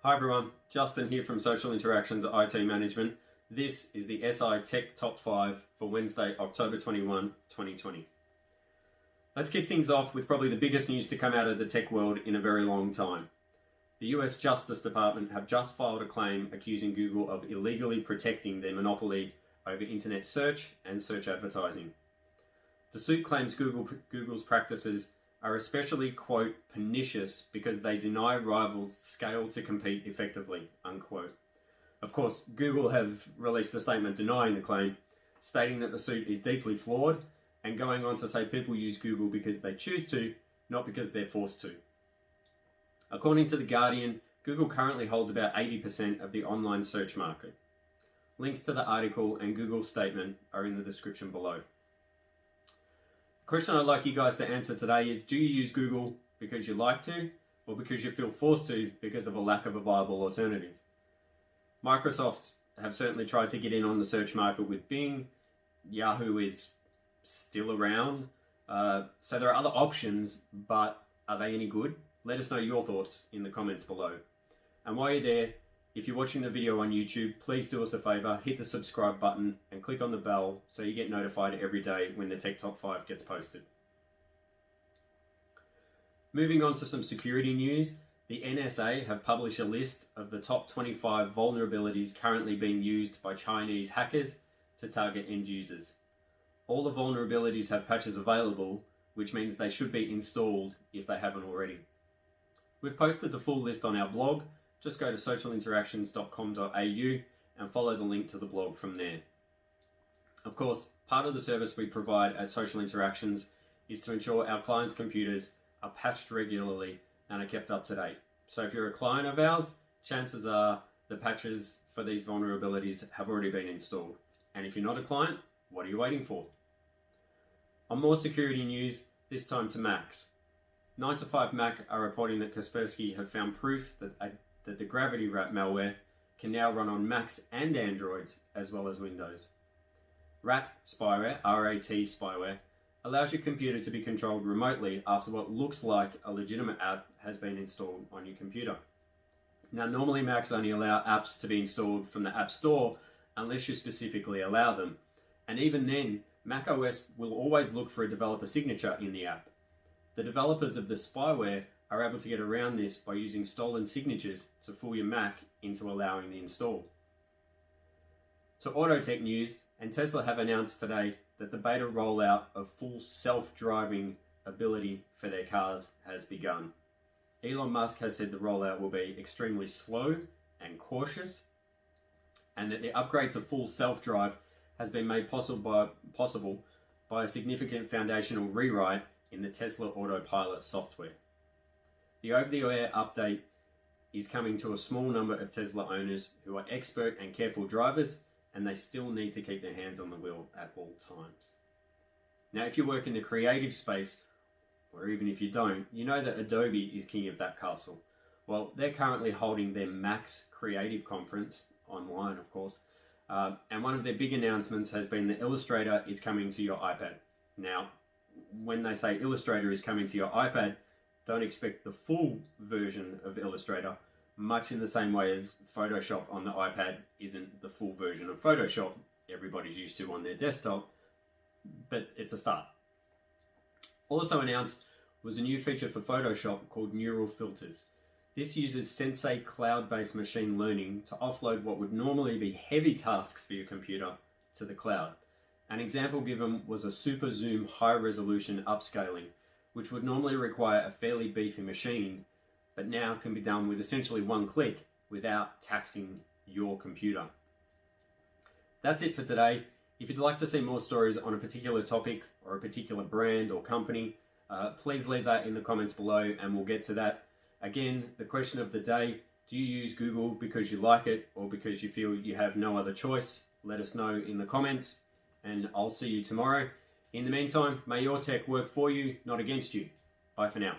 Hi everyone, Justin here from Social Interactions IT Management. This is the SI Tech Top 5 for Wednesday, October 21, 2020. Let's kick things off with probably the biggest news to come out of the tech world in a very long time. The US Justice Department have just filed a claim accusing Google of illegally protecting their monopoly over internet search and search advertising. The suit claims Google's practices are especially, quote, pernicious because they deny rivals scale to compete effectively, unquote. Of course, Google have released a statement denying the claim, stating that the suit is deeply flawed and going on to say people use Google because they choose to, not because they're forced to. According to The Guardian, Google currently holds about 80% of the online search market. Links to the article and Google's statement are in the description below. The question I'd like you guys to answer today is, do you use Google because you like to or because you feel forced to because of a lack of a viable alternative? Microsoft have certainly tried to get in on the search market with Bing. Yahoo is still around. So there are other options, but are they any good? Let us know your thoughts in the comments below. And while you're there, if you're watching the video on YouTube, please do us a favor, hit the subscribe button and click on the bell so you get notified every day when the Tech Top 5 gets posted. Moving on to some security news, the NSA have published a list of the top 25 vulnerabilities currently being used by Chinese hackers to target end users. All the vulnerabilities have patches available, which means they should be installed if they haven't already. We've posted the full list on our blog. Just go to socialinteractions.com.au and follow the link to the blog from there. Of course, part of the service we provide at Social Interactions is to ensure our clients' computers are patched regularly and are kept up to date. So if you're a client of ours, chances are the patches for these vulnerabilities have already been installed. And if you're not a client, what are you waiting for? On more security news, this time to Macs. 9to5Mac are reporting that Kaspersky have found proof that the Gravity Wrap malware can now run on Macs and Androids as well as Windows. RAT spyware, R-A-T spyware, allows your computer to be controlled remotely after what looks like a legitimate app has been installed on your computer. Now, normally Macs only allow apps to be installed from the App Store unless you specifically allow them. And even then, macOS will always look for a developer signature in the app. The developers of the spyware are able to get around this by using stolen signatures to fool your Mac into allowing the install. To auto tech news, and Tesla have announced today that the beta rollout of full self-driving ability for their cars has begun. Elon Musk has said the rollout will be extremely slow and cautious, and that the upgrade to full self-drive has been made possible by a significant foundational rewrite in the Tesla autopilot software. The over-the-air update is coming to a small number of Tesla owners who are expert and careful drivers, and they still need to keep their hands on the wheel at all times. Now, if you work in the creative space, or even if you don't, you know that Adobe is king of that castle. Well, they're currently holding their Max Creative Conference, online of course, and one of their big announcements has been that Illustrator is coming to your iPad. Now, when they say Illustrator is coming to your iPad, don't expect the full version of Illustrator, much in the same way as Photoshop on the iPad isn't the full version of Photoshop everybody's used to on their desktop, but it's a start. Also announced was a new feature for Photoshop called Neural Filters. This uses Sensei cloud-based machine learning to offload what would normally be heavy tasks for your computer to the cloud. An example given was a super zoom high resolution upscaling, which would normally require a fairly beefy machine, but now can be done with essentially one click without taxing your computer. That's it for today. If you'd like to see more stories on a particular topic or a particular brand or company, please leave that in the comments below and we'll get to that. Again, the question of the day, do you use Google because you like it or because you feel you have no other choice? Let us know in the comments and I'll see you tomorrow. In the meantime, may your tech work for you, not against you. Bye for now.